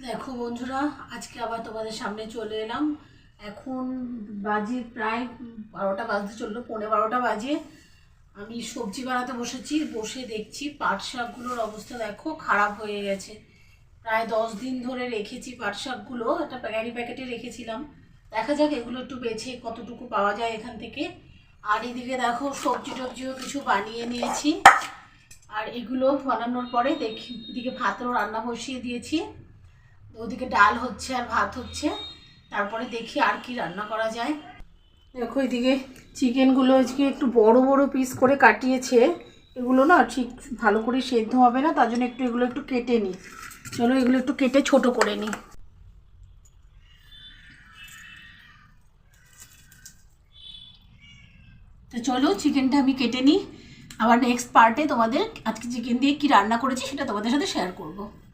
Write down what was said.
দেখো বন্ধুরা, আজকে আবার তোমাদের সামনে চলে এলাম। এখন বাজে প্রায় 12টা বাজতে চললো, 11:15 বাজে। আমি সবজি বানাতে বসেছি, বসে দেখছি পাট শাকগুলোর অবস্থা দেখো খারাপ হয়ে গেছে। প্রায় 10 দিন ধরে রেখেছি পাট শাকগুলো, একটা ক্যারি প্যাকেটে রেখেছিলাম। দেখা যাক এগুলো একটু বেছে কতটুকু পাওয়া যায় এখান থেকে। আর এদিকে দেখো সবজি টবজিও কিছু বানিয়ে নিয়েছি। আর এগুলো বানানোর পরে দেখি এদিকে ভাতও রান্না বসিয়ে দিয়েছি। ওদিকে ডাল হচ্ছে আর ভাত হচ্ছে, তারপরে দেখি আর কি রান্না করা যায়। দেখো এদিকে চিকেনগুলো আজকে একটু বড় বড় পিস করে কাটিয়েছে। এগুলো না ঠিক ভালো করে সেদ্ধ হবে না, তার জন্য এগুলো একটু কেটে নিই। চলো এগুলো একটু কেটে ছোট করে নিই। তো চলো চিকেনটা আমি কেটে নিই, আবার নেক্সট পার্টে তোমাদের আজকে চিকেন দিয়ে কি রান্না করেছি সেটা তোমাদের সাথে শেয়ার করব।